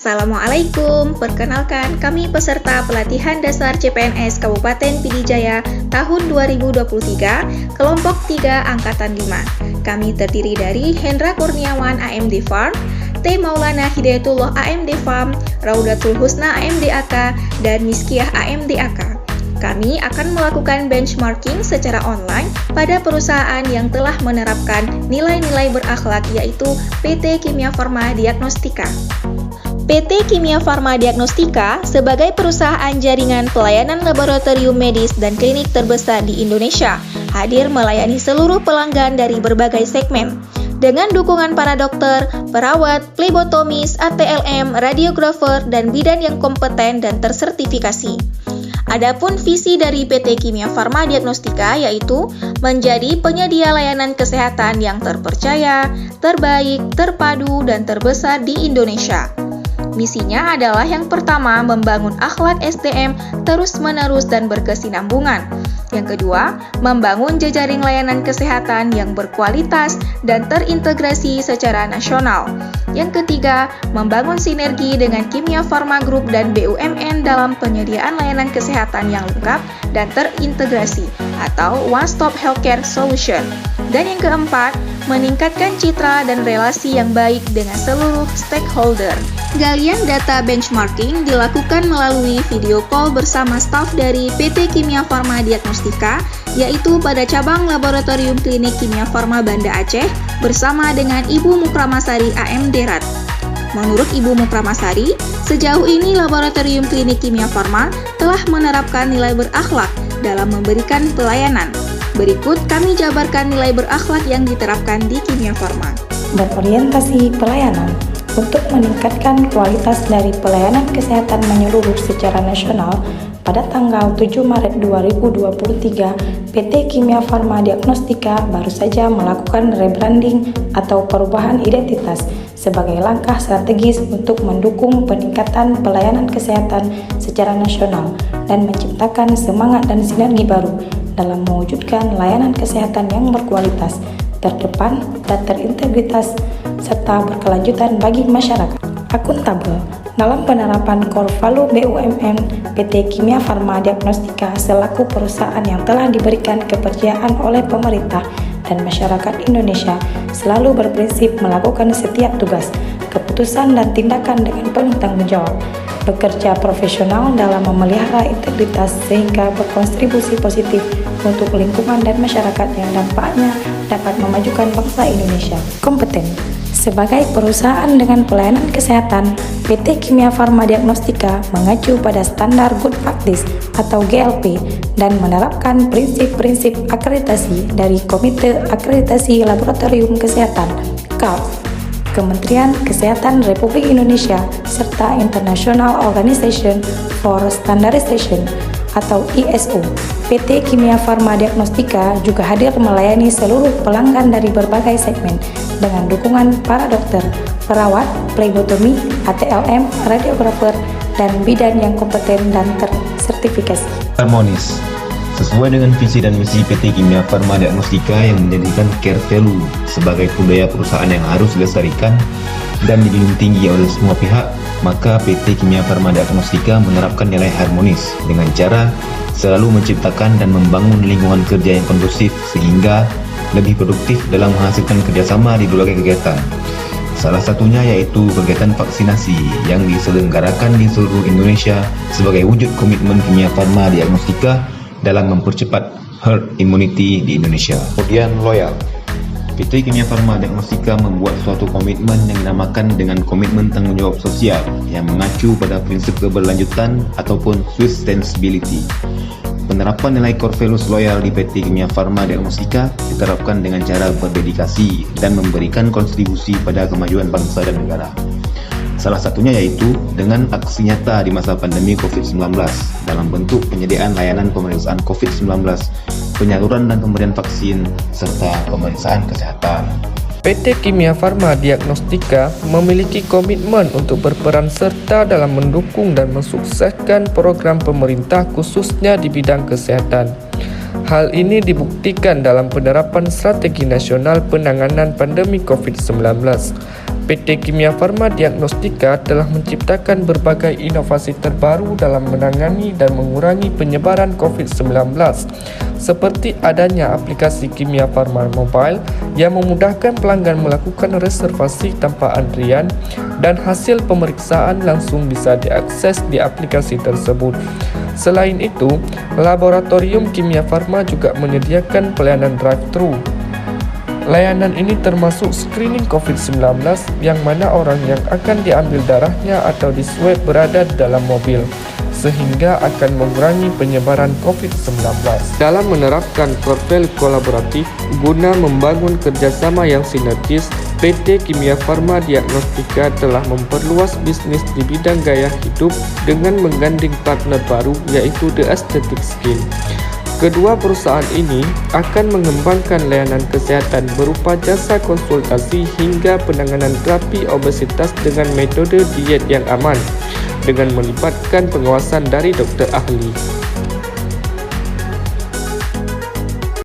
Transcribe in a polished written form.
Assalamualaikum, perkenalkan kami peserta pelatihan dasar CPNS Kabupaten Pidijaya tahun 2023, kelompok 3 Angkatan 5. Kami terdiri dari Hendra Kurniawan AMD Farm, T. Maulana Hidayatullah AMD Farm, Raudatul Husna AMD AK, dan Miskiah AMD AK. Kami akan melakukan benchmarking secara online pada perusahaan yang telah menerapkan nilai-nilai berakhlak yaitu PT Kimia Farma Diagnostika. PT Kimia Farma Diagnostika sebagai perusahaan jaringan pelayanan laboratorium medis dan klinik terbesar di Indonesia, hadir melayani seluruh pelanggan dari berbagai segmen. Dengan dukungan para dokter, perawat, plebotomis, ATLM, radiografer, dan bidan yang kompeten dan tersertifikasi. Adapun visi dari PT Kimia Farma Diagnostika yaitu menjadi penyedia layanan kesehatan yang terpercaya, terbaik, terpadu, dan terbesar di Indonesia. Misinya adalah yang pertama, membangun akhlak SDM terus-menerus dan berkesinambungan. Yang kedua, membangun jejaring layanan kesehatan yang berkualitas dan terintegrasi secara nasional. Yang ketiga, membangun sinergi dengan Kimia Farma Group dan BUMN dalam penyediaan layanan kesehatan yang lengkap dan terintegrasi atau One Stop Healthcare Solution. Dan yang keempat, meningkatkan citra dan relasi yang baik dengan seluruh stakeholder. Galian data benchmarking dilakukan melalui video call bersama staf dari PT Kimia Farma Diagnostika, yaitu pada cabang Laboratorium Klinik Kimia Farma Banda Aceh bersama dengan Ibu Mukramasari AMD RAT. Menurut Ibu Mukramasari, sejauh ini Laboratorium Klinik Kimia Farma telah menerapkan nilai berakhlak dalam memberikan pelayanan. Berikut kami jabarkan nilai berakhlak yang diterapkan di Kimia Farma. Berorientasi pelayanan. Untuk meningkatkan kualitas dari pelayanan kesehatan menyeluruh secara nasional, pada tanggal 7 Maret 2023, PT Kimia Farma Diagnostika baru saja melakukan rebranding atau perubahan identitas sebagai langkah strategis untuk mendukung peningkatan pelayanan kesehatan secara nasional dan menciptakan semangat dan sinergi baru dalam mewujudkan layanan kesehatan yang berkualitas, terdepan, dan terintegritas, serta berkelanjutan bagi masyarakat. Akuntabel. Dalam penerapan core value BUMN, PT Kimia Farma Diagnostika selaku perusahaan yang telah diberikan kepercayaan oleh pemerintah dan masyarakat Indonesia selalu berprinsip melakukan setiap tugas, keputusan dan tindakan dengan penuh tanggung jawab, bekerja profesional dalam memelihara integritas sehingga berkontribusi positif untuk lingkungan dan masyarakat yang dampaknya dapat memajukan bangsa Indonesia. Kompeten. Sebagai perusahaan dengan pelayanan kesehatan, PT Kimia Farma Diagnostika mengacu pada standar Good Practice atau GLP dan menerapkan prinsip-prinsip akreditasi dari Komite Akreditasi Laboratorium Kesehatan (KALS), Kementerian Kesehatan Republik Indonesia, serta International Organization for Standardization atau ISO. PT Kimia Farma Diagnostika juga hadir melayani seluruh pelanggan dari berbagai segmen dengan dukungan para dokter, perawat, plebotomi, ATLM, radiografer, dan bidan yang kompeten dan tersertifikasi. Harmonis. Sesuai dengan visi dan misi PT Kimia Farma Diagnostika yang menjadikan care value sebagai budaya perusahaan yang harus dilestarikan dan dijunjung tinggi oleh semua pihak, maka PT Kimia Farma Diagnostika menerapkan nilai harmonis dengan cara selalu menciptakan dan membangun lingkungan kerja yang kondusif sehingga lebih produktif dalam menghasilkan kerjasama di berbagai kegiatan. Salah satunya yaitu kegiatan vaksinasi yang diselenggarakan di seluruh Indonesia sebagai wujud komitmen Kimia Farma Diagnostika dalam mempercepat herd immunity di Indonesia. Kemudian loyal. PT Kimia Farma Diagnostika membuat suatu komitmen yang dinamakan dengan komitmen tanggung jawab sosial yang mengacu pada prinsip keberlanjutan ataupun sustainability. Penerapan nilai core values loyal di PT Kimia Farma Diagnostika diterapkan dengan cara berdedikasi dan memberikan kontribusi pada kemajuan bangsa dan negara. Salah satunya yaitu dengan aksi nyata di masa pandemi COVID-19 dalam bentuk penyediaan layanan pemeriksaan COVID-19, penyaluran dan pemberian vaksin, serta pemeriksaan kesehatan. PT Kimia Farma Diagnostika memiliki komitmen untuk berperan serta dalam mendukung dan mensukseskan program pemerintah khususnya di bidang kesehatan. Hal ini dibuktikan dalam penerapan Strategi Nasional Penanganan Pandemi COVID-19. PT Kimia Farma Diagnostika telah menciptakan berbagai inovasi terbaru dalam menangani dan mengurangi penyebaran COVID-19, seperti adanya aplikasi Kimia Farma Mobile yang memudahkan pelanggan melakukan reservasi tanpa antrian dan hasil pemeriksaan langsung bisa diakses di aplikasi tersebut. Selain itu, Laboratorium Kimia Farma juga menyediakan pelayanan drive-thru. Layanan ini termasuk screening COVID-19 yang mana orang yang akan diambil darahnya atau diswab berada di dalam mobil, sehingga akan mengurangi penyebaran COVID-19. Dalam menerapkan core value kolaboratif guna membangun kerjasama yang sinergis, PT Kimia Farma Diagnostika telah memperluas bisnis di bidang gaya hidup dengan menggandeng partner baru yaitu The Aesthetic Skin. Kedua perusahaan ini akan mengembangkan layanan kesehatan berupa jasa konsultasi hingga penanganan terapi obesitas dengan metode diet yang aman dengan melibatkan pengawasan dari dokter ahli.